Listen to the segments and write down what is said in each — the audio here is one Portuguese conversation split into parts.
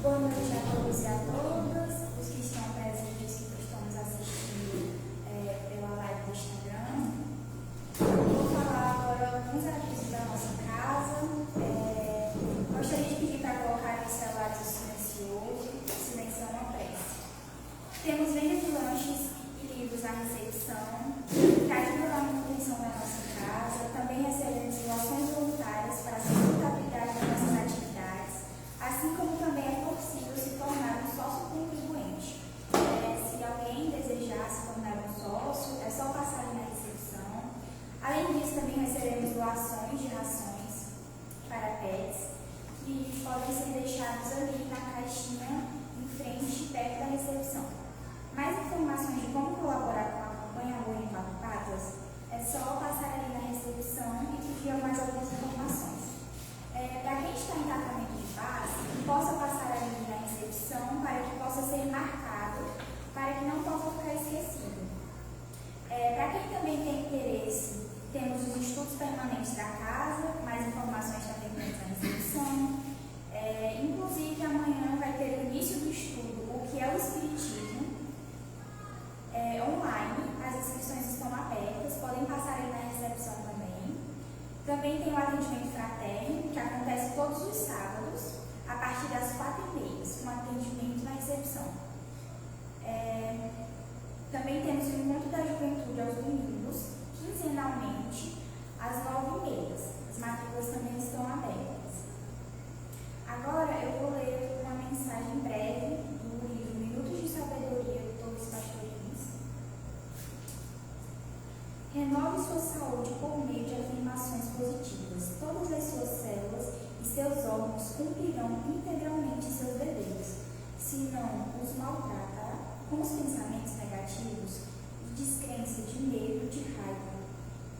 Boa noite a todos e a todas, os que estão presentes e que estão nos assistindo pela live do Instagram. Vou falar agora alguns avisos da nossa casa. Gostaria de pedir para colocar os celulares no silencioso, silenciar uma prece. Temos venda de lanches e livros à recepção, que ajudam na manutenção da nossa casa. Também recebemos doações voluntárias para a sustentabilidade das nossas atividades, assim como também é possível se tornar um sócio contribuinte. Se alguém desejar se tornar um sócio, é só passar ali na recepção. Além disso, também recebemos doações de rações para pets, que podem ser deixados ali na caixinha em frente, perto da recepção. Mais informações de como colaborar com a campanha Amor em Quatro Patas, é só passar ali na recepção e pedir mais algumas informações. Para quem está em tratamento de base, que possa passar ali na recepção para que possa ser marcado, para que não possa ficar esquecido. Para quem também tem interesse, temos os estudos permanentes da casa, mais informações também na recepção. Inclusive, amanhã vai ter o início do estudo, o que é o Espiritismo, online. As inscrições estão abertas, podem passar aí na recepção também. Também tem o atendimento fraterno, que acontece todos os sábados, a partir das 4h30, um atendimento na recepção. Também temos o encontro da juventude aos domingos, quinzenalmente, às 9h30. As matrículas também estão abertas. Agora eu vou ler uma mensagem breve do livro Minutos de Sabedoria do Torres Pastorins. Renove sua saúde por meio de afirmações positivas. Todas as suas células e seus órgãos cumprirão integralmente seus deveres. Se não os maltrata com os pensamentos negativos, de descrença, de medo, de raiva,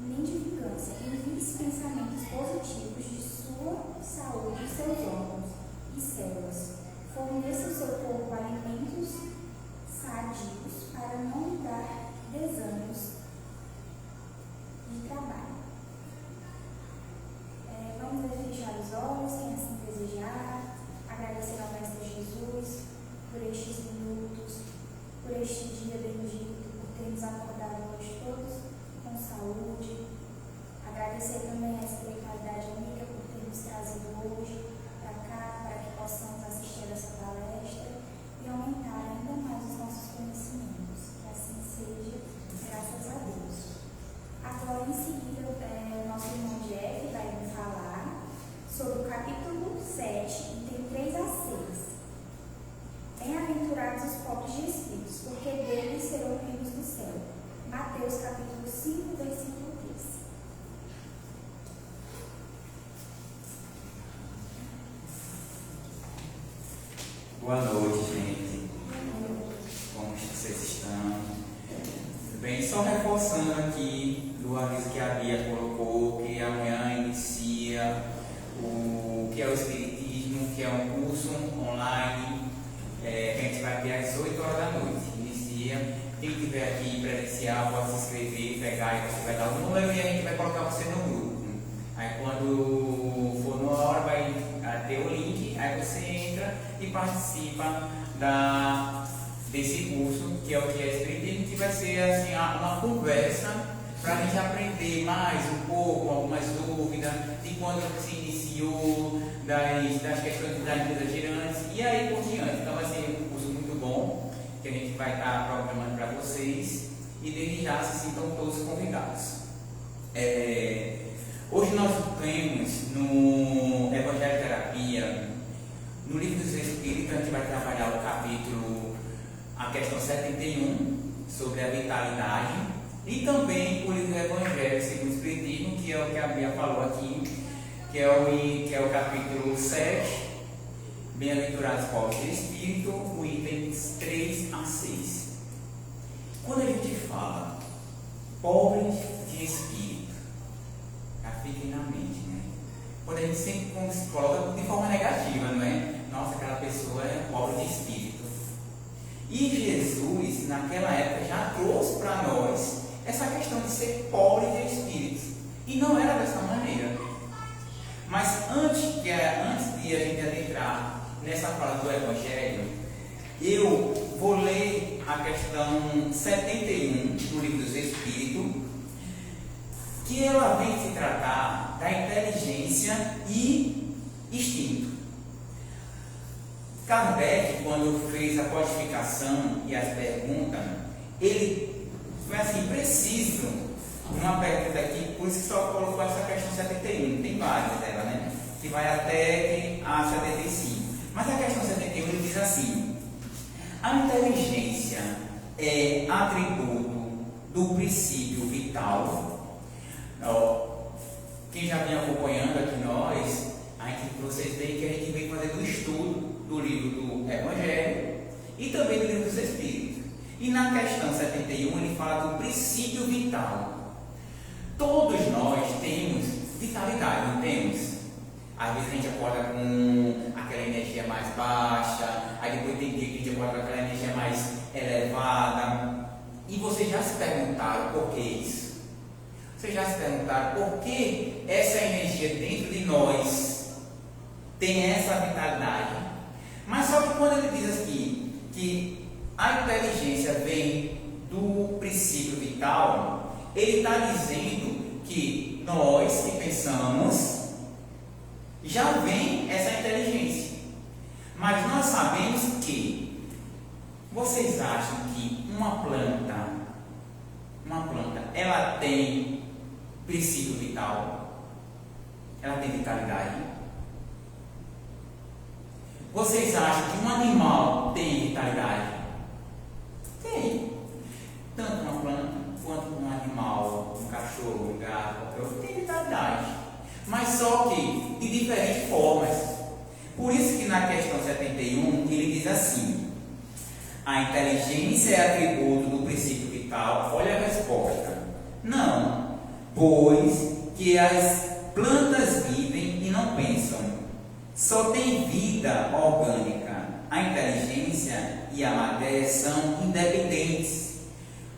nem de vingança, envie pensamentos positivos de sua saúde e seus órgãos e células. Forneça ao seu corpo alimentos sadios para não lhe dar desânimos de trabalho. Vamos fechar os olhos, quem assim desejar, agradecer ao Mestre Jesus por estes minutos, por este dia bendito, por termos acordado hoje todos com saúde. Agradecer também a espiritualidade amiga por ter nos trazido hoje para cá, para que possamos assistir essa palestra e aumentar ainda mais os nossos conhecimentos. Que assim seja, graças a Deus. Agora, em seguida, o nosso irmão Jeff vai me falar sobre o capítulo 7, item 3 a 6. Bem-aventurados os pobres de espíritos, porque deles serão reinos do céu. Mateus capítulo 5, versículo 3. Boa noite, gente. Como vocês estão? Bem, só reforçando aqui do aviso que a Bia colocou, que amanhã inicia o que é o Espiritismo, que é um curso online, que a gente vai ter às 8 horas da noite. Inicia. Quem estiver aqui presencial pode se inscrever, pegar e você vai dar o número e a gente vai colocar você no grupo. Aí quando for numa hora vai ter o link, aí você entra e participa desse curso, que é o que é Espiritismo, que vai ser assim, uma conversa para a gente aprender mais um pouco, algumas dúvidas de quando se iniciou, das questões das mesas girantes e aí por diante. Então vai ser um curso muito bom, que a gente vai estar programando para vocês e desde já se sintam todos convidados. Hoje nós temos no Evangelho Terapia, no Livro dos Espíritos, a gente vai trabalhar o capítulo, a questão 71, sobre a vitalidade, e também o livro do Evangelho segundo o Espiritismo, que é o que a Bia falou aqui, que é o capítulo 7, Bem-aventurados pobres de espírito, o itens 3 a 6. Quando a gente fala pobres de espírito, já fiquem na mente, né? Quando a gente sempre se coloca de forma negativa, não é? Nossa, aquela pessoa é pobre de espírito. E Jesus, naquela época, já trouxe para nós essa questão de ser pobre de espírito. E não era dessa maneira. Mas antes de a gente adentrar nessa fala do Evangelho, eu vou ler a questão 71 do Livro dos Espíritos, que ela vem se tratar da inteligência e instinto. Kardec, quando fez a codificação e as perguntas, ele foi assim, preciso, uma pergunta aqui, por isso que só colocou essa questão 71, tem várias dela, né? Que vai até a 75. Mas a questão 71 ele diz assim: a inteligência é atributo do princípio vital. Quem já vem acompanhando aqui vocês veem que a gente vem fazendo o estudo do livro do Evangelho e também do livro dos Espíritos. E na questão 71 ele fala do princípio vital. Todos nós temos vitalidade, não temos? Às vezes a gente acorda com aquela energia mais baixa, aí depois tem dia que a gente acorda com aquela energia mais elevada. E vocês já se perguntaram por que isso? Vocês já se perguntaram por que essa energia dentro de nós tem essa vitalidade? Mas só que quando ele diz aqui que a inteligência vem do princípio vital, ele está dizendo que nós que pensamos já vem essa inteligência. Mas nós sabemos que, vocês acham que uma planta, ela tem princípio vital? Ela tem vitalidade? Vocês acham que um animal tem vitalidade? Tem. Tanto uma planta quanto um animal, um cachorro, um gato, qualquer outro, tem vitalidade. Mas só que de diferentes formas. Por isso que na questão 71 ele diz assim: a inteligência é atributo do princípio vital. Olha a resposta: não, pois que as plantas vivem e não pensam. Só tem vida orgânica. A inteligência e a matéria são independentes,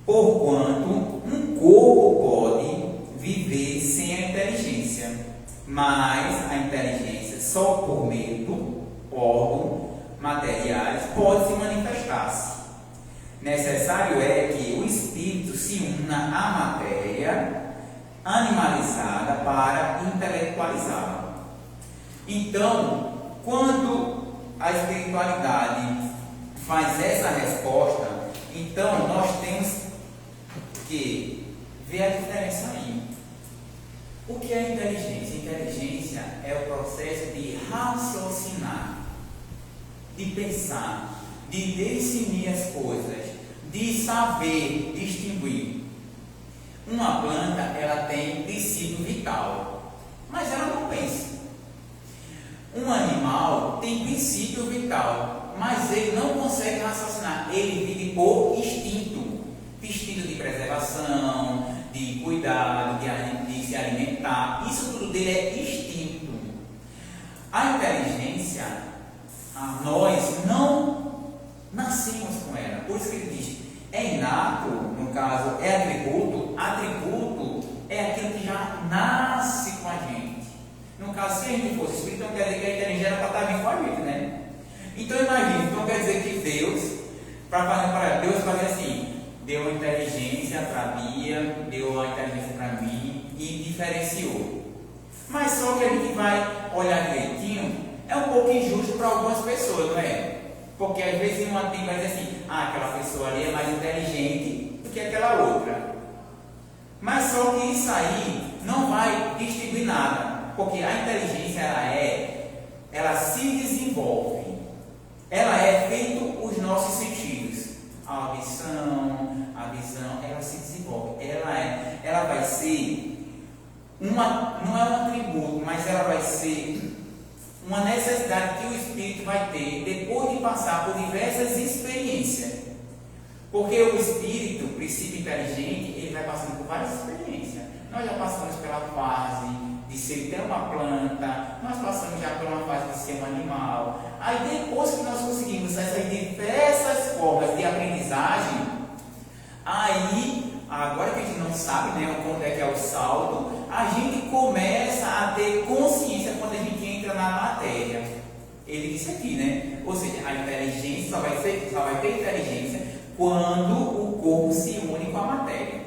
porquanto um corpo pode viver sem a inteligência, mas a inteligência só por meio do órgão materiais pode se manifestar-se. Necessário é que o espírito se una à matéria animalizada para intelectualizá-la. Então, quando a espiritualidade faz essa resposta, então nós temos que ver a diferença aí. O que é inteligência? Inteligência é o processo de raciocinar, de pensar, de discernir as coisas, de saber distinguir. Uma planta, ela tem princípio vital, mas ela não pensa. Um animal tem princípio vital, mas ele não consegue raciocinar. Ele vive por instinto de preservação, de cuidado, de se alimentar. Isso tudo dele é instinto. A inteligência, nós não nascemos com ela. Por isso que ele diz: é inato, no caso, é atributo. Atributo é aquilo que já nasce com a gente. No caso, se a gente fosse espírito, não quer dizer que a inteligência era para estar vindo com a gente, né? Então imagine, então quer dizer que Deus, para Deus fazer assim, deu a inteligência para a Bia, deu a inteligência para mim e diferenciou. Mas só que a gente vai olhar direitinho, é um pouco injusto para algumas pessoas, não é? Porque às vezes uma tem vai dizer assim: aquela pessoa ali é mais inteligente do que aquela outra. Mas só que isso aí não vai distinguir nada. Porque a inteligência, ela se desenvolve, ela é feito os nossos sentidos, a audição, a visão, ela se desenvolve, ela vai ser não é um atributo, mas ela vai ser uma necessidade que o espírito vai ter depois de passar por diversas experiências. Porque o espírito, o princípio inteligente, ele vai passando por várias experiências. Nós já passamos pela fase de ser até uma planta, nós passamos já por uma fase de ser um animal. Aí depois que nós conseguimos essas diversas formas de aprendizagem, aí, agora que a gente não sabe, né, quando é que é o salto, a gente começa a ter consciência quando a gente entra na matéria. Ele disse aqui, né? Ou seja, a inteligência só vai ter inteligência quando o corpo se une com a matéria.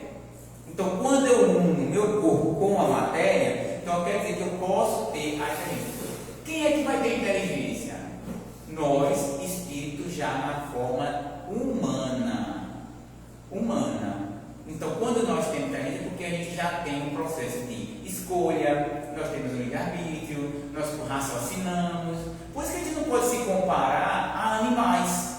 Então, quando eu uno meu corpo com a matéria, então quer dizer que eu posso ter a inteligência. Quem é que vai ter inteligência? Nós, espíritos, já na forma humana. Então, quando nós temos inteligência, é porque a gente já tem um processo de escolha, nós temos um livre-arbítrio, nós raciocinamos. Por isso que a gente não pode se comparar a animais.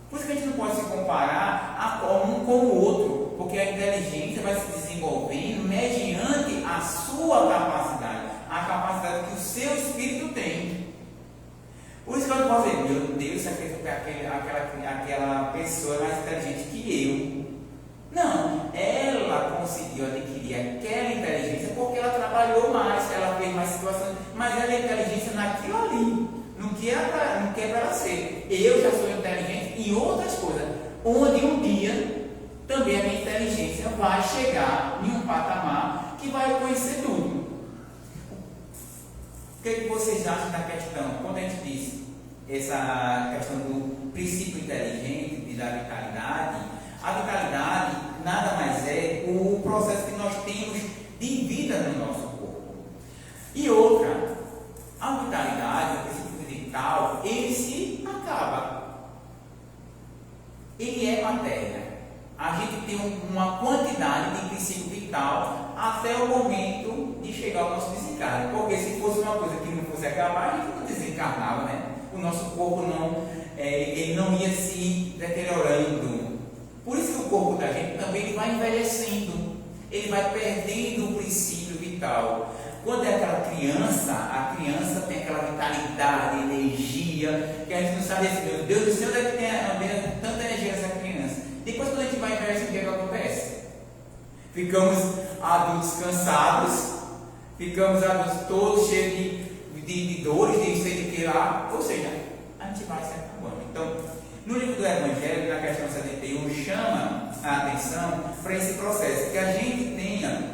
Por isso que a gente não pode se comparar um com o outro, porque a inteligência vai se desenvolvendo mediante a sua capacidade, a capacidade que o seu espírito tem. Por isso que eu não posso dizer, meu Deus, aquela pessoa é mais inteligente que eu. Não, ela conseguiu adquirir aquela inteligência porque ela trabalhou mais, ela fez mais situações, mas ela é inteligência naquilo ali, não que é para ela ser. Eu já sou inteligente em outras coisas, onde um dia também a minha inteligência vai chegar em um patamar que vai conhecer tudo. O que vocês acham da questão? Quando a gente diz essa questão do princípio inteligente e da vitalidade, a vitalidade nada mais é o processo que nós temos de vida no nosso corpo. E outra, a vitalidade, o princípio vital, ele se acaba. Ele é matéria. A gente tem uma quantidade de princípio vital até o momento de chegar ao nosso desencarne. Porque se fosse uma coisa que não fosse acabar, a gente não desencarnava, né? O nosso corpo ele não ia se deteriorando. Por isso que o corpo da gente também ele vai envelhecendo, ele vai perdendo o princípio vital. Quando é aquela criança, a criança tem aquela vitalidade, energia, que a gente não sabe assim, meu Deus do céu, onde é que tem tanta energia nessa criança? Depois, quando a gente vai envelhecendo, o que acontece? Ficamos adultos cansados, ficamos adultos todos cheios de dores, de sei de que lá, ou seja, a gente vai se acabando. Então, no livro do Evangelho, na questão 71, chama a atenção para esse processo, que a gente tenha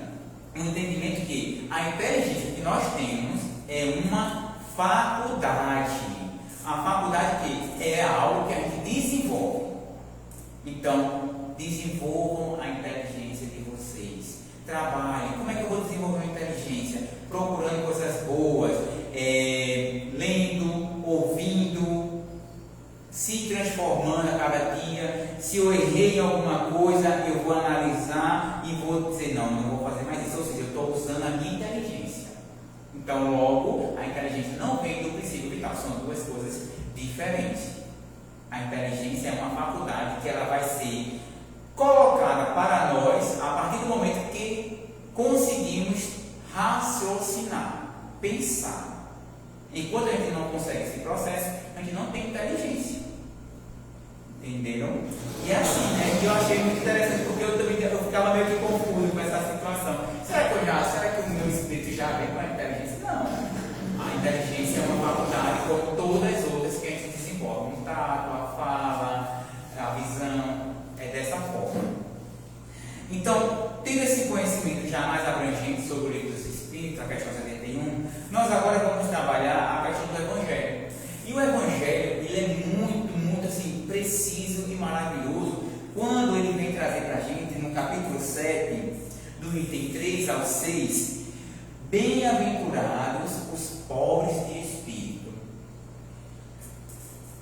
um entendimento que a inteligência que nós temos é uma faculdade. A faculdade que é algo que a gente desenvolve. Então, desenvolvam a inteligência de vocês. Trabalhem. Como é que eu vou desenvolver uma inteligência? Procurando coisas boas, lendo, ouvindo, se transformando a cada dia. Se eu errei em alguma coisa, eu vou analisar e vou dizer, não vou fazer mais isso. Ou seja, eu estou usando a minha inteligência. Então, logo, a inteligência não vem do princípio vital, são duas coisas diferentes. A inteligência é uma faculdade que ela vai ser colocada para nós a partir do momento que conseguimos raciocinar, pensar. Enquanto a gente não consegue esse processo, a gente não tem inteligência. Entenderam? E é assim, né? Que eu achei muito interessante, porque eu ficava meio que confuso com essa situação. Será que o meu espírito já vem com a inteligência? Não. A inteligência é uma faculdade como todas as outras que a gente desenvolve. O tato, a fala, a visão, é dessa forma. Então, tendo esse conhecimento já mais abrangente sobre o livro dos Espíritos, a questão 71, nós agora vamos trabalhar a questão do Evangelho. E o Evangelho, ele é muito assim, preciso e maravilhoso quando ele vem trazer para a gente, no capítulo 7, do item 3 ao 6, bem-aventurados os pobres de espírito.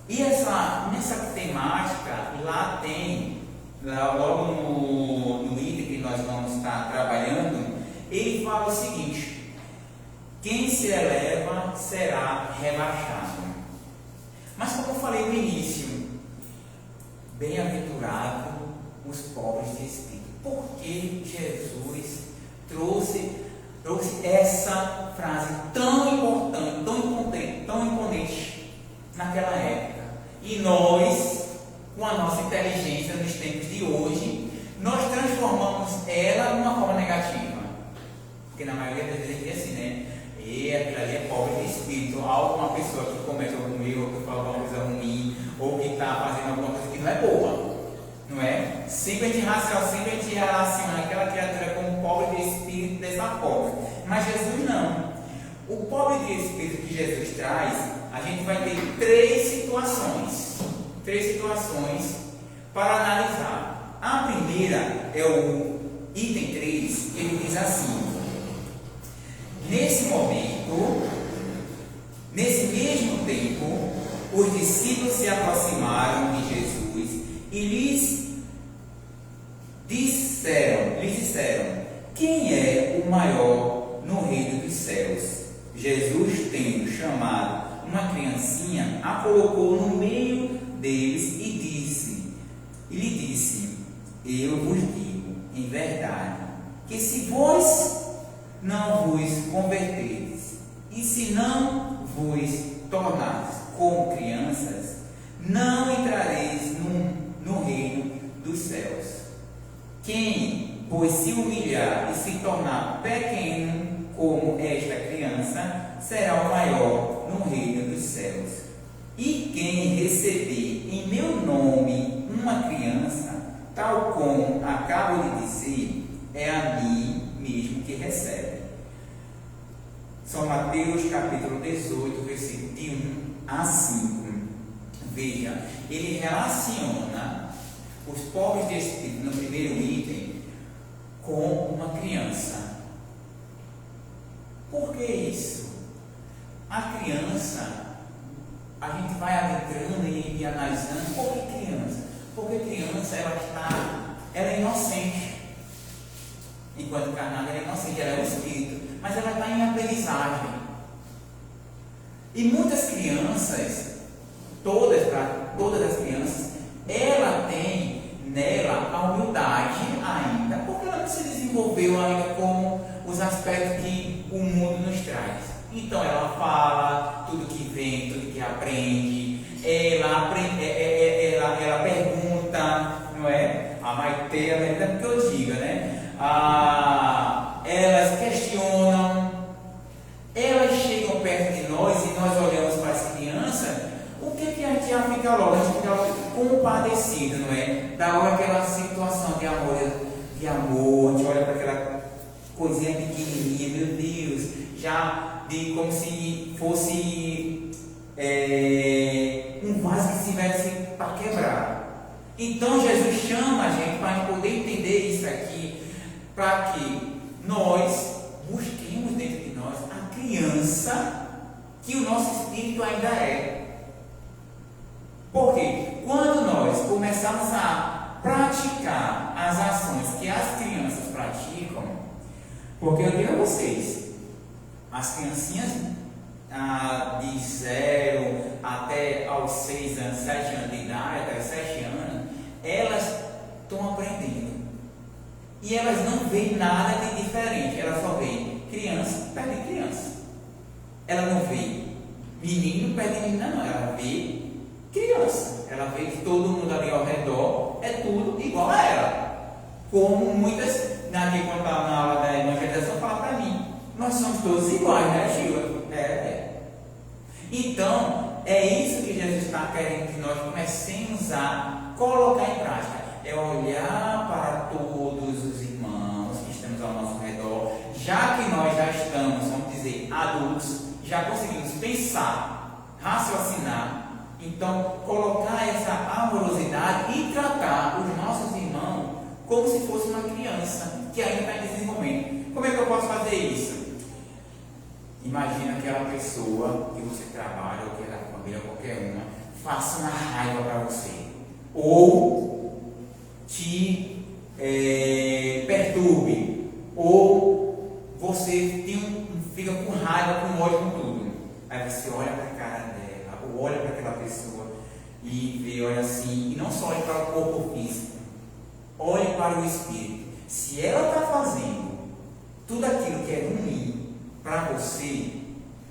E nessa temática, lá tem, logo no item que nós vamos estar trabalhando, ele fala o seguinte: quem se eleva será rebaixado. Mas como eu falei no início, bem-aventurado os pobres de espírito. Por que Jesus trouxe essa frase tão importante, tão imponente naquela época? E nós, com a nossa inteligência nos tempos de hoje, nós transformamos ela numa forma negativa. Porque na maioria das vezes é assim, né? E aquilo ali é pobre de espírito. Alguma pessoa que comete algum erro, ou que fala alguma coisa ruim, ou que está fazendo alguma coisa que não é boa, não é? Sempre a gente relaciona aquela criatura como pobre de espírito dessa forma. Mas Jesus não. O pobre de espírito que Jesus traz a gente vai ter três situações para analisar. A primeira é o item 3, que ele diz assim: nesse momento, nesse mesmo tempo, os discípulos se aproximaram de Jesus e lhes disseram: quem é o maior no reino dos céus? Jesus, tendo chamado uma criancinha, a colocou no meio deles e lhe disse: eu vos digo em verdade, que se vós não vos converterdes, e se não vos tornardes como crianças, não entrareis no reino dos céus. Quem, pois, se humilhar e se tornar pequeno como esta criança, será o maior no reino dos céus. E quem receber em meu nome uma criança, tal como acabo de dizer, é a mim mesmo que recebe. São Mateus capítulo 18, versículo de 1 a 5. Veja, ele relaciona os pobres de espírito no primeiro item com uma criança. Por que isso? A criança, a gente vai adentrando e analisando. Por que criança? Porque criança, ela é inocente. Enquanto carnada, ela é inocente, ela é o espírito, mas ela está em aprendizagem. E muitas crianças, todas as crianças, ela tem nela a humildade ainda, porque ela não se desenvolveu ainda como os aspectos que o mundo nos traz. Então ela fala tudo que vem, tudo que aprende, ela pergunta, não é? A Maite, ainda que eu diga, né? Elas questionam, elas chegam perto de nós e nós olhamos para as crianças. O que a gente já fica logo? A gente fica compadecido, não é? Da hora aquela situação de amor, a gente olha para aquela coisinha pequenininha, meu Deus, já de como se fosse um vaso que estivesse para quebrar. Então Jesus chama a gente para poder entender isso aqui, para que nós busquemos dentro de nós a criança que o nosso espírito ainda é. Porque quando nós começamos a praticar as ações que as crianças praticam, porque eu digo a vocês, as criancinhas de 0 até aos 6 anos, 7 anos de idade, até 7 anos, elas estão aprendendo. E elas não veem nada de diferente, elas só veem criança perto de criança. Ela não vê menino perto de menina, não, ela vê criança. Ela vê que todo mundo ali ao redor é tudo igual a ela. Como muitas, aqui quando está na aula da evangelização, fala para mim, nós somos todos iguais, né, Gila? Então, é isso que Jesus está querendo que nós comecemos a colocar em prática. É olhar para todos os irmãos que estamos ao nosso redor, já que nós já estamos, vamos dizer, adultos, já conseguimos pensar, raciocinar, então colocar essa amorosidade e tratar os nossos irmãos como se fosse uma criança que ainda está em desenvolvimento. Como é que eu posso fazer isso? Imagina aquela pessoa que você trabalha, ou que é da família, qualquer uma, faça uma raiva para você, ou te perturbe, ou você fica com raiva, com ódio, com tudo. Aí você olha para a cara dela, ou olha para aquela pessoa e vê, olha assim, e não só olha para o corpo físico, olhe para o espírito. Se ela está fazendo tudo aquilo que é ruim para você,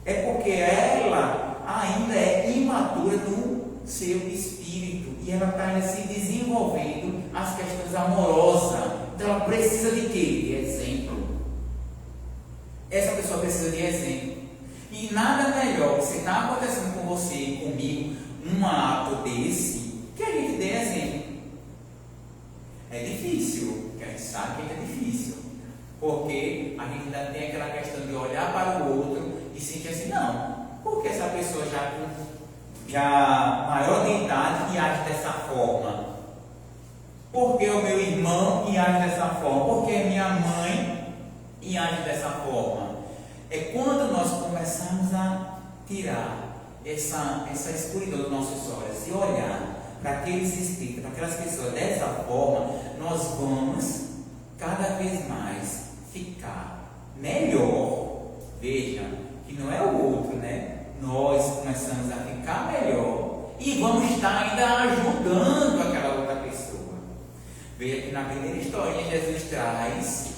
é porque ela ainda é imatura no seu espírito e ela está ainda se desenvolvendo as questões amorosas. Então ela precisa de quê? De exemplo. Essa pessoa precisa de exemplo. E nada melhor, se está acontecendo com você e comigo um ato desse, que a gente dê exemplo. É difícil, porque a gente sabe que é difícil. Porque a gente ainda tem aquela questão de olhar para o outro e sentir assim, não, Porque essa pessoa já maior de idade e age dessa forma? Porque o meu irmão e age dessa forma? Porque minha mãe e age dessa forma? É quando nós começarmos a tirar essa escuridão dos nossos olhos e olhar para aqueles espíritos, para aquelas pessoas dessa forma, nós vamos cada vez mais ficar melhor. Veja que não é o outro, né? Nós começamos a ficar melhor e vamos estar ainda ajudando aquela outra pessoa. Veja que na primeira historinha Jesus traz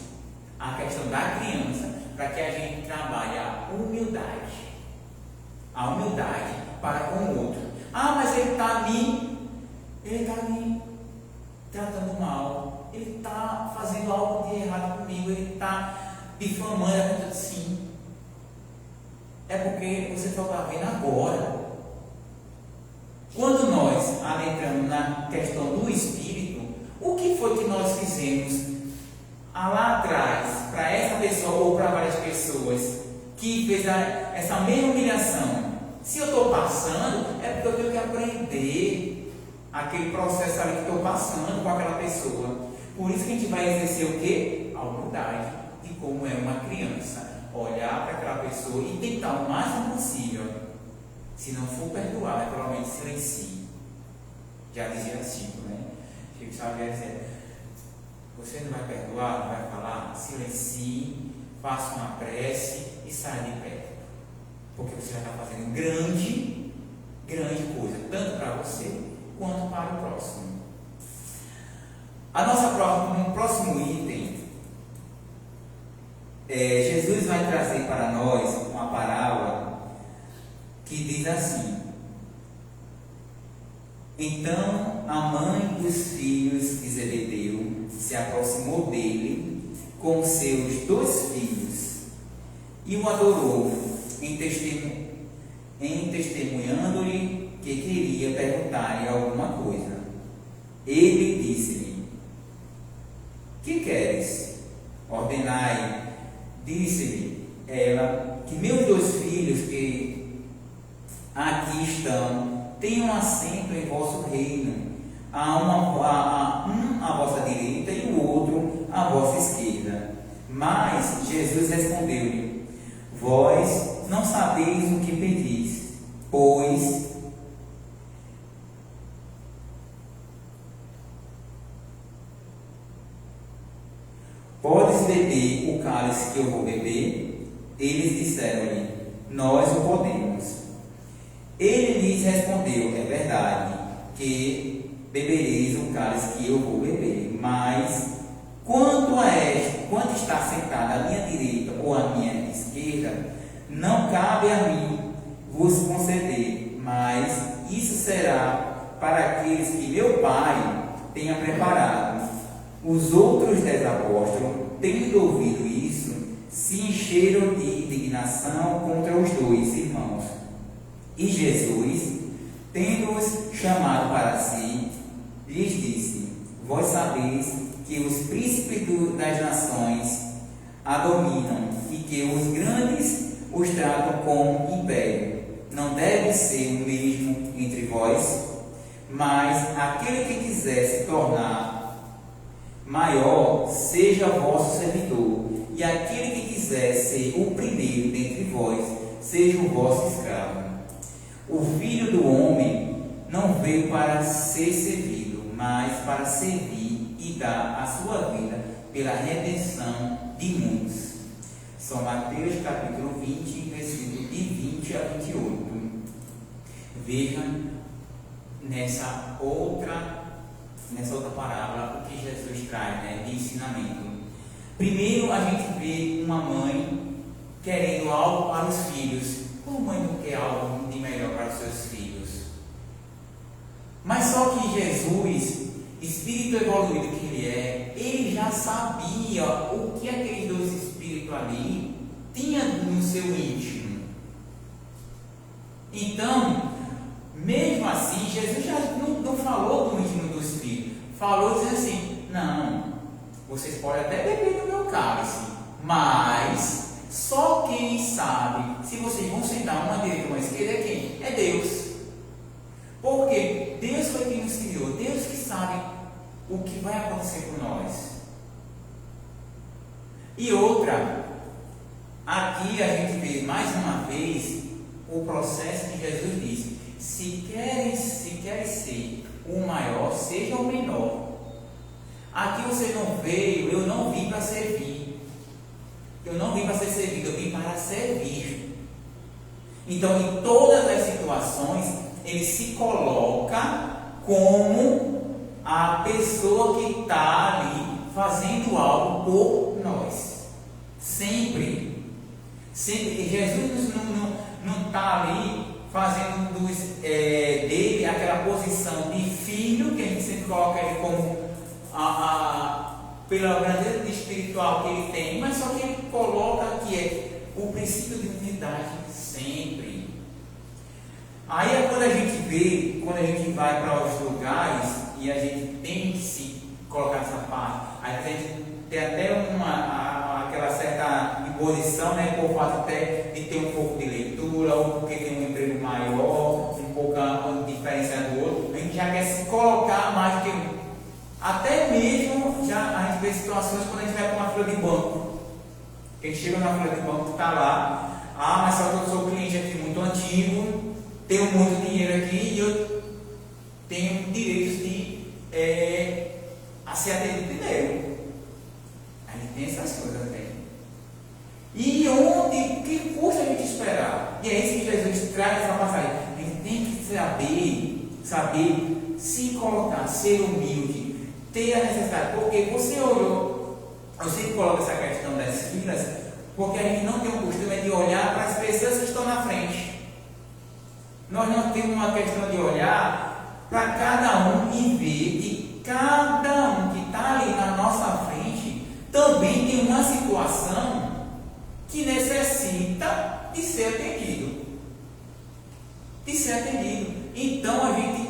a questão da criança para que a gente trabalhe a humildade para com o outro. Ah, mas ele está me tratando mal, ele está fazendo algo de errado comigo, ele está difamando a conta de sim. É porque você só está vendo agora. Quando nós adentramos na questão do espírito, o que foi que nós fizemos lá atrás para essa pessoa ou para várias pessoas que fez essa mesma humilhação? Se eu estou passando, é porque eu tenho que aprender aquele processo ali que estou passando com aquela pessoa. Por isso que a gente vai exercer o quê? A humildade de como é uma criança. Olhar para aquela pessoa e tentar o máximo possível. Se não for perdoar, provavelmente silencie. Já dizia Chico, né? Chico Xavier dizia: você não vai perdoar, não vai falar? Silencie, faça uma prece e saia de perto. Porque você já está fazendo grande coisa, tanto para você quanto para o próximo. No próximo item, Jesus vai trazer para nós uma parábola que diz assim: então a mãe dos filhos de Zebedeu se aproximou dele com seus 2 filhos e o adorou, testemunhando-lhe que queria perguntar-lhe alguma coisa. Ele disse-lhe: que queres? Ordenai. Disse-lhe ela: que meus 2 filhos que aqui estão tenham assento em vosso reino, um à vossa direita e o outro à vossa esquerda. Mas Jesus respondeu-lhe: vós não sabeis o que pedis, pois podes beber o cálice que eu vou beber? Eles disseram-lhe: nós o podemos. Ele lhes respondeu: é verdade que bebereis o cálice que eu vou beber, mas quanto está sentado à minha direita ou à minha esquerda, não cabe a mim vos conceder, mas isso será para aqueles que meu Pai tenha preparado. Os outros 10 apóstolos, tendo ouvido isso, se encheram de indignação contra os 2 irmãos. E Jesus, tendo-os chamado para si, lhes disse: vós sabeis que os príncipes das nações a dominam e que os grandes os tratam com império. Não deve ser o mesmo entre vós, mas aquele que quiser se tornar maior, seja vosso servidor, e aquele que quiser ser o primeiro dentre vós, seja o vosso escravo. O Filho do Homem não veio para ser servido, mas para servir e dar a sua vida pela redenção de muitos. São Mateus capítulo 20, versículo de 20 a 28. Veja nessa outra parábola o que Jesus traz, né, de ensinamento. Primeiro a gente vê uma mãe querendo algo para os filhos. Como mãe não quer algo de melhor para os seus filhos? Mas só que Jesus, espírito evoluído que ele já sabia o que aqueles 2 espíritos ali tinham no seu íntimo. Então, mesmo assim, Jesus já não falou do íntimo dos filhos. Falou dizendo assim: não, vocês podem até beber do meu cálice, mas Só quem sabe se vocês vão sentar uma direita ou uma esquerda é quem? É Deus. Porque Deus foi quem nos criou, Deus que sabe o que vai acontecer com nós. E outra, aqui a gente vê mais uma vez o processo que Jesus disse: se queres ser o maior, seja o menor. Aqui você não veio, eu não vim para servir. Eu não vim para ser servido, eu vim para servir. Então, em todas as situações, ele se coloca como a pessoa que está ali fazendo algo por nós. Sempre. Sempre. Jesus não está ali fazendo dele aquela posição de filho, que a gente sempre coloca ele como pela grandeza espiritual que ele tem, mas só que ele coloca que é o princípio de unidade sempre. Aí é quando a gente vê, quando a gente vai para os lugares e a gente tem que se colocar nessa parte, aí a gente tem até aquela certa imposição, né, por fato até de ter um pouco de leitura, ou porque tem um emprego maior, um pouco diferença do outro, a gente já quer se colocar mais do que até mesmo já a gente vê situações quando a gente vai para uma fila de banco. A gente chega na fila de banco, está lá, mas só que eu sou cliente aqui muito antigo, tenho muito dinheiro aqui e eu tenho direitos de ser atendido primeiro. A gente tem essas coisas também. E que custa a gente esperar? E é isso que Jesus traz essa passagem. A gente tem que saber se colocar, ser humilde, ter a necessidade, porque você olhou, eu sempre coloco essa questão das filas, porque a gente não tem o costume de olhar para as pessoas que estão na frente. Nós não temos uma questão de olhar para cada um e ver que cada um que está ali na nossa frente também tem uma situação que necessita de ser atendido. Então a gente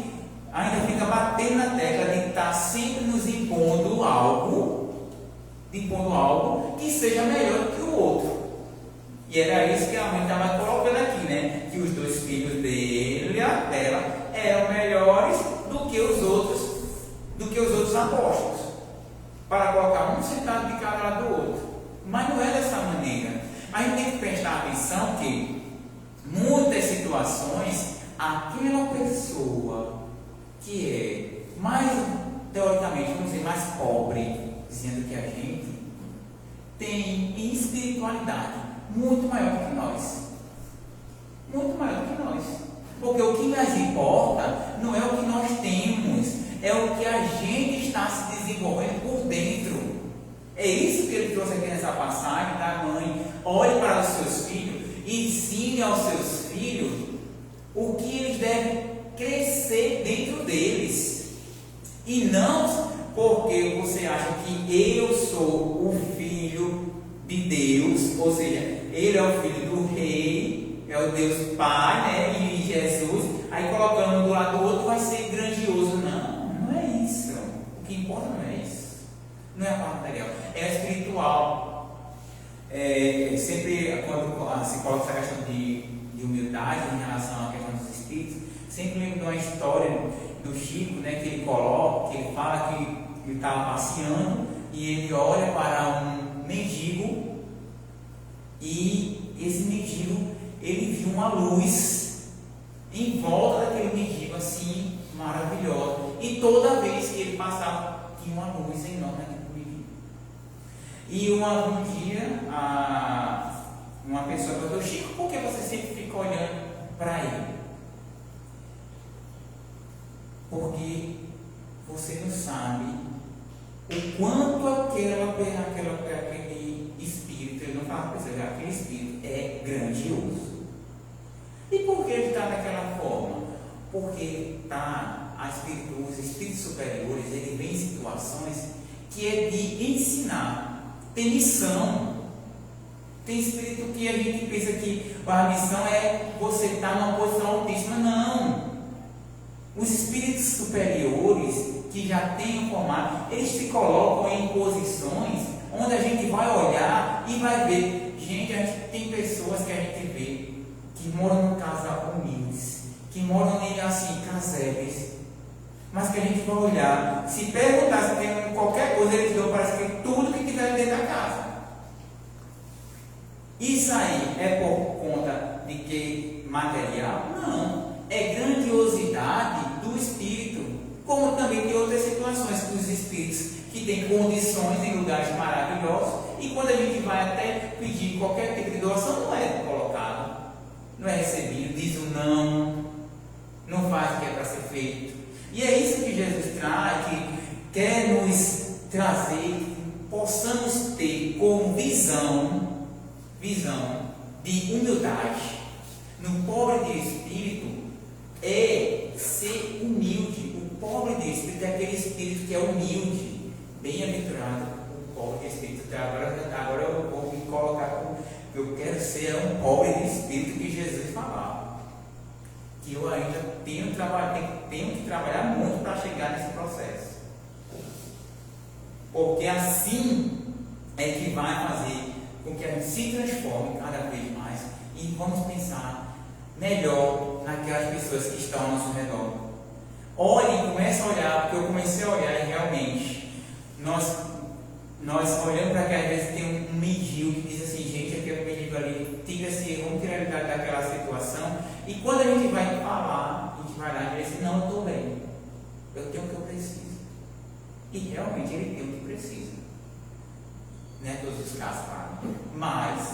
ainda fica batendo na tecla de estar sempre nos impondo algo que seja melhor do que o outro. E era isso que a mãe estava colocando aqui, né? Que os dois filhos dele e dela eram melhores do que os outros apóstolos, para colocar um sentado de cada lado do outro. Mas não é dessa maneira. A gente tem que prestar atenção que muitas situações, aquela pessoa que é mais, teoricamente, vamos dizer, mais pobre, dizendo que a gente tem espiritualidade muito maior do que nós. Muito maior do que nós. Porque o que mais importa não é o que nós temos, é o que a gente está se desenvolvendo por dentro. É isso que ele trouxe aqui nessa passagem da mãe. Olhe para os seus filhos e ensine aos seus filhos o que eles devem crescer dentro deles. E não porque você acha que eu sou o filho de Deus, ou seja, ele é o filho do rei, é o Deus Pai, né? E Jesus, aí colocando do lado do outro vai ser grandioso. Não é isso. O que importa não é isso. Não é a parte material, é espiritual. Sempre quando se coloca essa questão de humildade em relação à questão dos espíritos, sempre lembro de uma história do Chico, né, que ele fala que ele estava passeando e ele olha para um mendigo e esse mendigo, ele viu uma luz em volta daquele mendigo assim, maravilhosa, e toda vez que ele passava tinha uma luz enorme naquele mendigo. E um dia uma pessoa perguntou: Chico, por que você sempre fica olhando para ele? Porque você não sabe o quanto aquele espírito, ele não fala para você, aquele espírito é grandioso. E por que ele está daquela forma? Porque os espíritos superiores, ele vem em situações que é de ensinar, tem missão. Tem espírito que a gente pensa que a missão é você estar numa posição altíssima. Não. Os espíritos superiores que já têm um formato, eles se colocam em posições onde a gente vai olhar e vai ver, gente, tem pessoas que a gente vê que moram em casa humildes, que moram em assim, casebres, mas que a gente vai olhar, se perguntar se tem qualquer coisa, eles dão parece que tudo que tiver dentro da casa. Isso aí é por conta de que material? Não, é grandiosidade do espírito, como também tem outras situações que os espíritos que têm condições em lugares maravilhosos, e quando a gente vai até pedir qualquer tipo de doação, não é colocado, não é recebido, diz o não faz o que é para ser feito. E é isso que Jesus traz, que quer nos trazer, que possamos ter como visão de humildade. No pobre de espírito é ser humilde. O pobre de espírito é aquele espírito que é humilde. Bem-aventurado o pobre de espírito. Agora eu vou me colocar como eu quero ser um pobre de espírito que Jesus falava. Que eu ainda tenho que trabalhar muito para chegar nesse processo. Porque assim é que vai fazer com que a gente se transforme cada vez mais e vamos pensar melhor naquelas pessoas que estão ao nosso redor. Olhe, comece a olhar, porque eu comecei a olhar e realmente nós olhamos para que às vezes tem um mendigo que diz assim, gente, aquele mendigo ali, vamos tirar ele daquela situação, e quando a gente vai falar, a gente vai lá e diz assim, não, eu estou bem, eu tenho o que eu preciso. E realmente ele tem o que precisa. Não é todos os casos, claro. Mas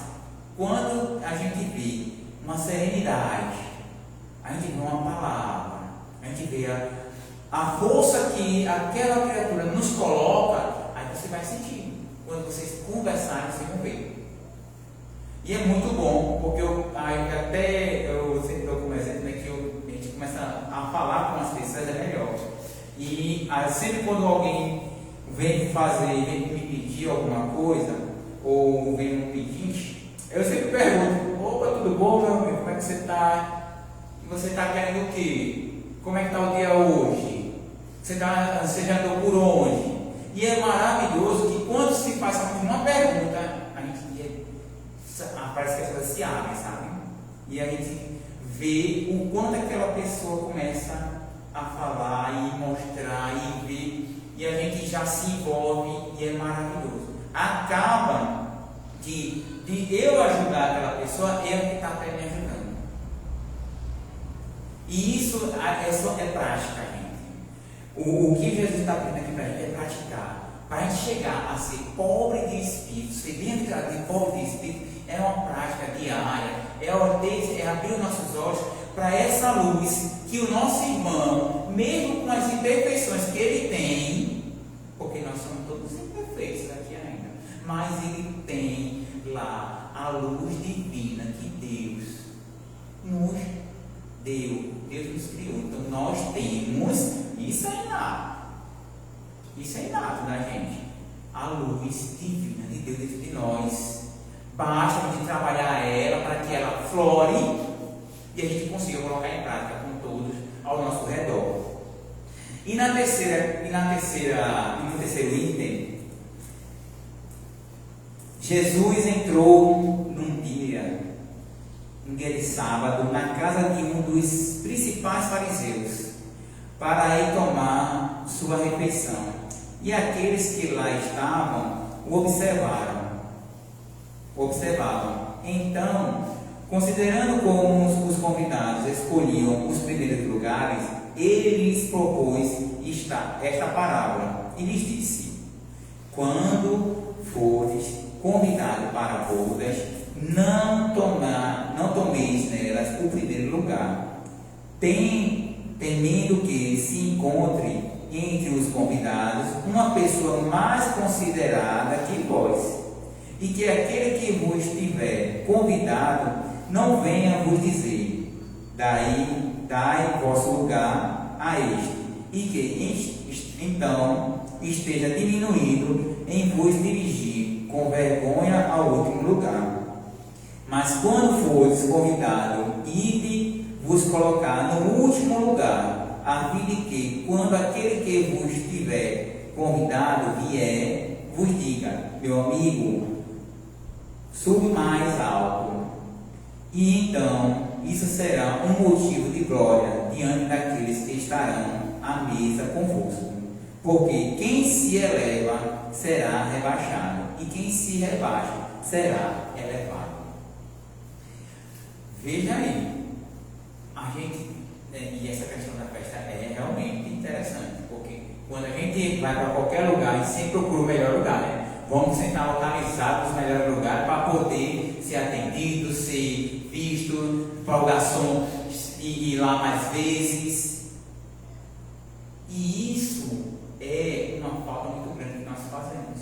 quando a gente vê uma serenidade, a gente vê uma palavra, a gente vê a força que aquela criatura nos coloca, aí você vai sentir. Quando vocês conversarem, vocês vão ver. E é muito bom, porque eu sempre dou como exemplo, né, que a gente começa a falar com as pessoas, é melhor. E sempre quando alguém vem me pedir alguma coisa, ou vem um pedinte, eu sempre pergunto, opa, tudo bom, meu amigo? Como é que você está? Você está querendo o quê? Como é que está o dia hoje? Você já andou por onde? E é maravilhoso que quando se faz uma pergunta, parece que as coisas se abrem, sabe? E a gente vê o quanto aquela pessoa começa a falar e mostrar e ver, e a gente já se envolve e é maravilhoso. Acaba de eu ajudar aquela pessoa, é o que está até me ajudando. E isso é prática, gente. O que Jesus está pedindo aqui para a gente é praticar. Para a gente chegar a ser pobre de espírito, ser bem-aventurado de pobre de espírito, é uma prática diária, é abrir os nossos olhos para essa luz que o nosso irmão, mesmo com as imperfeições que ele tem, porque nós somos todos imperfeitos aqui ainda, mas ele tem lá a luz divina que Deus nos deu, Deus nos criou. Então nós temos, isso é inato da gente, a luz divina de Deus dentro de nós. Basta a gente trabalhar ela para que ela flore e a gente consiga colocar em prática com todos ao nosso redor. E no terceiro item, Jesus entrou num dia de sábado na casa de um dos principais fariseus para ir tomar sua refeição. E aqueles que lá estavam o observavam. Então, considerando como os convidados escolhiam os primeiros lugares, ele lhes propôs esta parábola e lhes disse: quando fores convidado para bodas, não tomeis nelas o primeiro lugar, temendo que se encontre entre os convidados uma pessoa mais considerada que vós, e que aquele que vos tiver convidado não venha vos dizer: dai vosso lugar a este, e que então esteja diminuído em vos dirigir com vergonha ao último lugar. Mas quando fores convidado, ide vos colocar no último lugar, a fim de que, quando aquele que vos tiver convidado vier, vos diga: meu amigo, mais alto. E então isso será um motivo de glória diante daqueles que estarão à mesa convosco. Porque quem se eleva será rebaixado, e quem se rebaixa será elevado. Veja aí, e essa questão da festa é realmente interessante, porque quando a gente vai para qualquer lugar, a gente sempre procura o melhor lugar, né? Vamos sentar localizados nos melhores lugares para poder ser atendido, ser visto, para o garçom ir lá mais vezes. E isso é uma falta muito grande que nós fazemos.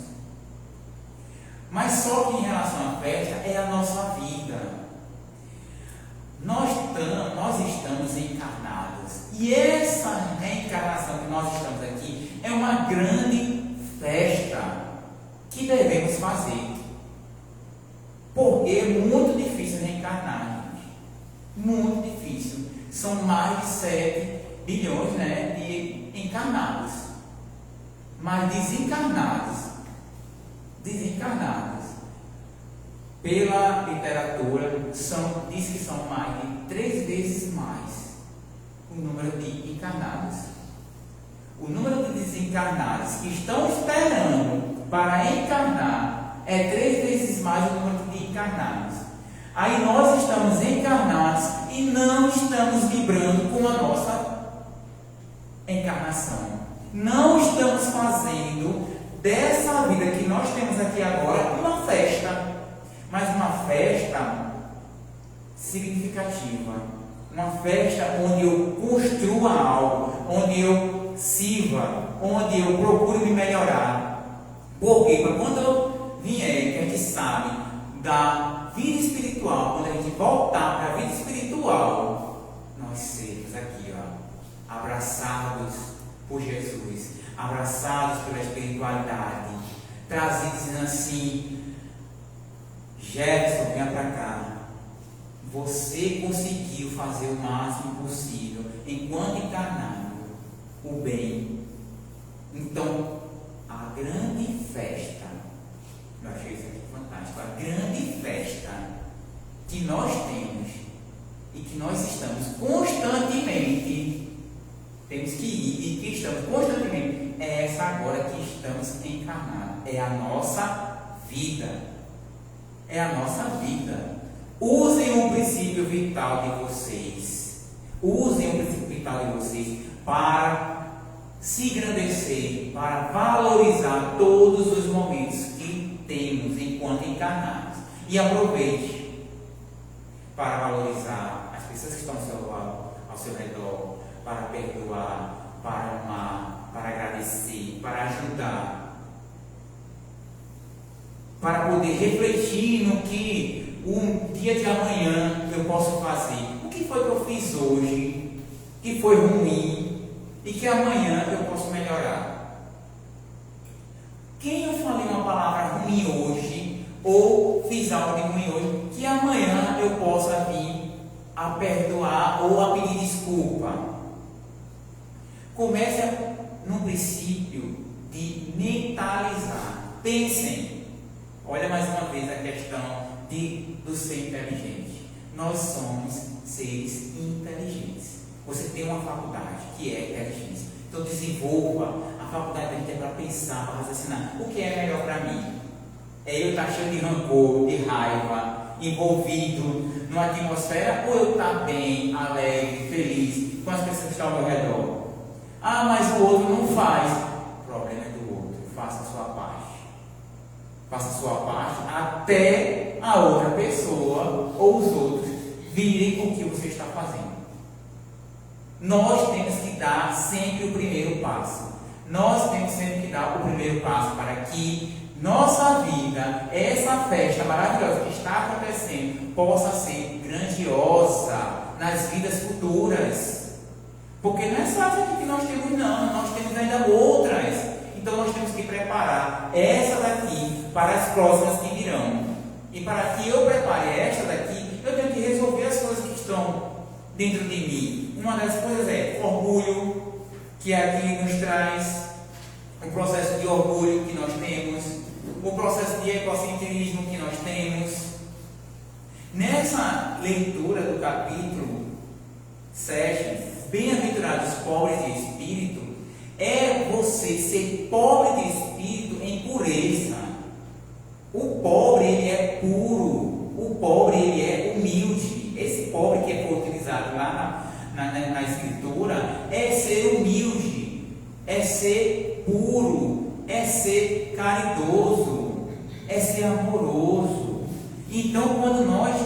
Mas só que em relação à festa é a nossa vida. Nós estamos encarnados. E essa reencarnação que nós estamos aqui é uma grande festa que devemos fazer. Porque é muito difícil reencarnar, gente. Muito difícil. São mais de 7 bilhões, né, de encarnados. Mas desencarnados, pela literatura, diz que são mais de 3 vezes mais o número de encarnados. O número de desencarnados que estão esperando para encarnar é 3 vezes mais o número de encarnados. Aí nós estamos encarnados e não estamos vibrando com a nossa encarnação. Não estamos fazendo dessa vida que nós temos aqui agora uma festa, mas uma festa significativa, uma festa onde eu construa algo, onde eu sirva, onde eu procure me melhorar. Porque quando eu vier, que a gente sabe da vida espiritual, quando a gente voltar para a vida espiritual, nós sermos aqui, abraçados por Jesus, abraçados pela espiritualidade, trazidos assim: Jefferson, venha para cá. Você conseguiu fazer o máximo possível enquanto encarnado o bem. Então, a grande festa, eu achei isso aqui fantástico, a grande festa que nós temos e que nós estamos constantemente, temos que ir e que estamos constantemente, é essa agora que estamos encarnados, é a nossa vida. É a nossa vida. Usem o princípio vital de vocês. Usem o princípio vital de vocês para se engrandecer, para valorizar todos os momentos que temos enquanto encarnados. E aproveite para valorizar as pessoas que estão ao seu redor, para perdoar, para amar, para agradecer, para ajudar. Para poder refletir no que o dia de amanhã eu posso fazer. O que foi que eu fiz hoje que foi ruim e que amanhã eu posso melhorar? Quem eu falei uma palavra ruim hoje ou fiz algo de ruim hoje que amanhã eu possa vir a perdoar ou a pedir desculpa? Comece no princípio de mentalizar. Pensem. Olha mais uma vez a questão do ser inteligente. Nós somos seres inteligentes. Você tem uma faculdade que é inteligência. Então desenvolva a faculdade da gente para pensar, para raciocinar. O que é melhor para mim? É eu estar cheio de rancor, de raiva, envolvido numa atmosfera, ou eu estar bem, alegre, feliz com as pessoas que estão ao meu redor? Ah, mas o outro não faz. O problema é do outro. Faça a sua parte. Faça a sua parte até a outra pessoa ou os outros virem o que você está fazendo. Nós temos que dar sempre o primeiro passo. Nós temos sempre que dar o primeiro passo para que nossa vida, essa festa maravilhosa que está acontecendo, possa ser grandiosa nas vidas futuras. Porque não é só essa que nós temos, não. Nós temos ainda outras. Então nós temos que preparar essa daqui para as próximas que virão. E para que eu prepare esta daqui, eu tenho que resolver as coisas que estão dentro de mim. Uma das coisas é orgulho, que aqui nos traz um processo de orgulho que nós temos. o processo de egocentrismo que nós temos. Nessa leitura do capítulo 7, bem-aventurados os pobres de espírito, é você ser pobre de espírito em pureza. O pobre, ele é puro, o pobre, ele é humilde. Esse pobre que foi utilizado lá na escritura é ser humilde, é ser puro, é ser caridoso, é ser amoroso. Então, quando nós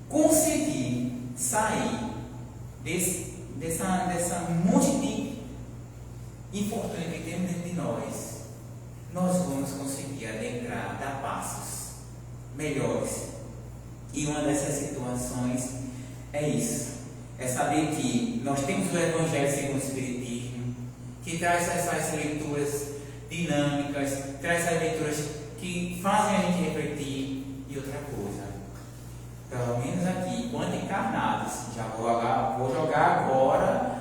conseguir sair dessa monte de infortúnio que temos dentro de nós vamos conseguir adentrar, dar passos melhores. E uma dessas situações é isso, é saber que nós temos o Evangelho segundo o Espiritismo, que traz essas leituras dinâmicas, traz essas leituras que fazem a gente refletir. E outra coisa, pelo menos aqui, enquanto encarnados, já vou jogar agora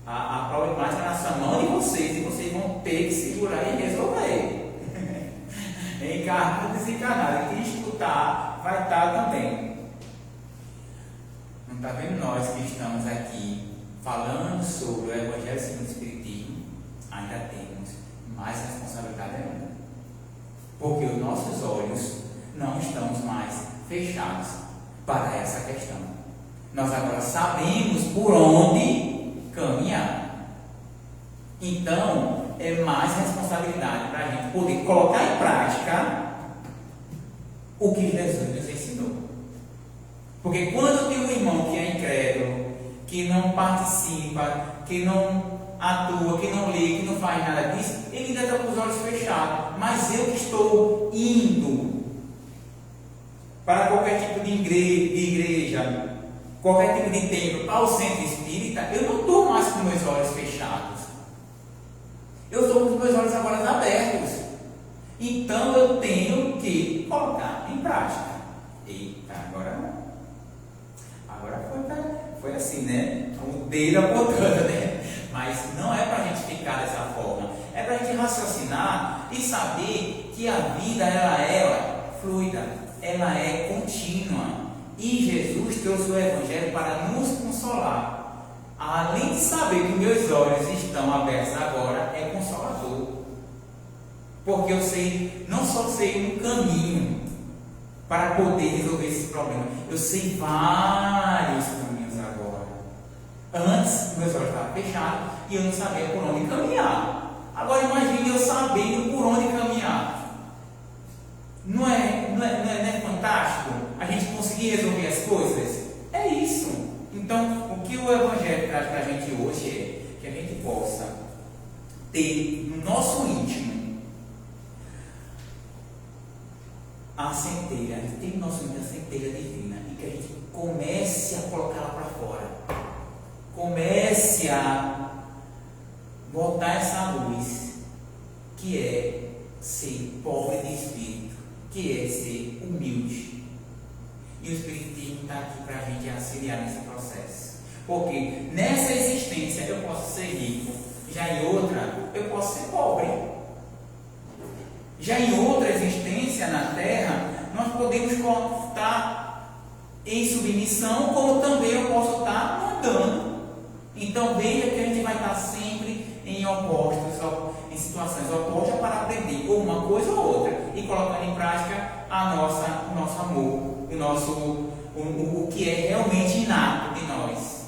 a problemática na sua mão de vocês, e vocês vão ter que segurar e resolver. Encarnado e desencarnado, quem escutar vai estar também. Não está vendo nós que estamos aqui falando sobre o Evangelho segundo o Espiritismo? Ainda temos mais responsabilidade ainda, porque os nossos olhos não estamos mais fechados para essa questão. Nós agora sabemos por onde caminhar. Então, é mais responsabilidade para a gente poder colocar em prática o que Jesus nos ensinou. Porque quando tem um irmão que é incrédulo, que não participa, que não atua, que não lê, que não faz nada disso, ele ainda está com os olhos fechados. Mas eu que estou indo para qualquer tipo de igreja, qualquer tipo de templo, ao centro espírita, eu não estou mais com meus olhos fechados. Eu estou com os meus olhos agora abertos. Então eu tenho que colocar em prática. Eita, agora foi assim, né? O dedo apontando, né? Mas não é para a gente ficar dessa forma. É para a gente raciocinar e saber que a vida ela é fluida, ela é contínua. E Jesus trouxe o Evangelho para nos consolar. Além de saber que meus olhos estão abertos agora, é consolador. Porque eu sei, não só sei um caminho para poder resolver esse problema, eu sei vários caminhos agora. Antes, meus olhos estavam fechados e eu não sabia por onde caminhar. Agora imagine eu sabendo por onde caminhar. Não é fantástico a gente conseguir resolver as coisas? É isso. Então, o que o Evangelho traz para a gente hoje é que a gente possa ter no nosso íntimo a centelha, tem no nosso íntimo a centelha divina, e que a gente comece a colocá-la para fora, comece a botar essa luz, que é ser pobre de espírito, que é ser humilde. E o Espiritismo está aqui para a gente auxiliar nesse processo. Porque nessa existência eu posso ser rico, já em outra eu posso ser pobre. Já em outra existência na Terra, nós podemos estar em submissão, como também eu posso estar mandando. Então veja que a gente vai estar sempre em opostos, em situações opostas para aprender ou uma coisa ou outra e colocando em prática o nosso amor, o que é realmente inato de nós,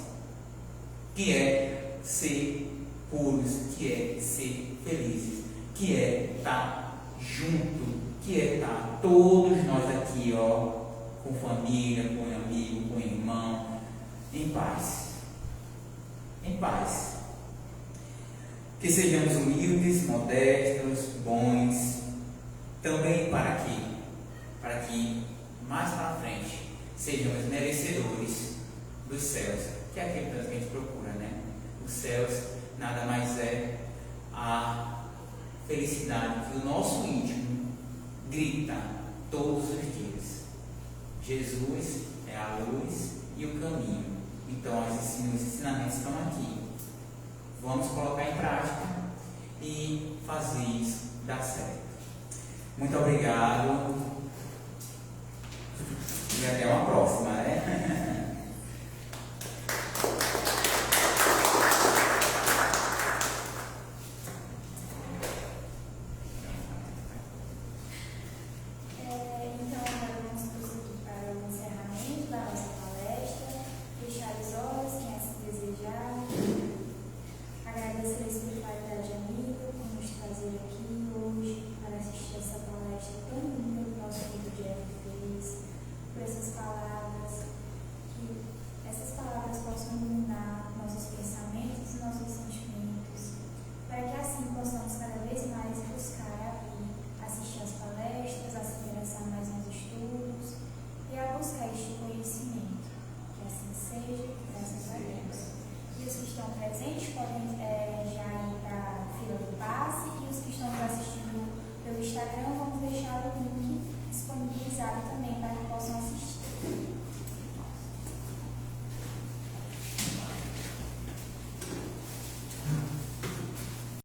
que é ser puros, que é ser felizes, que é estar junto, que é estar todos nós aqui, com família, com amigo, com irmão, em paz. Em paz. Que sejamos humildes, modestos, bons, também para que mais para frente sejamos merecedores dos céus, que é aquilo que a gente procura, né? Os céus nada mais é a felicidade que o nosso íntimo grita todos os dias. Jesus é a luz e o caminho. Então os ensinamentos estão aqui. Vamos colocar em prática e fazer isso dar certo. Muito obrigado e até uma próxima, né?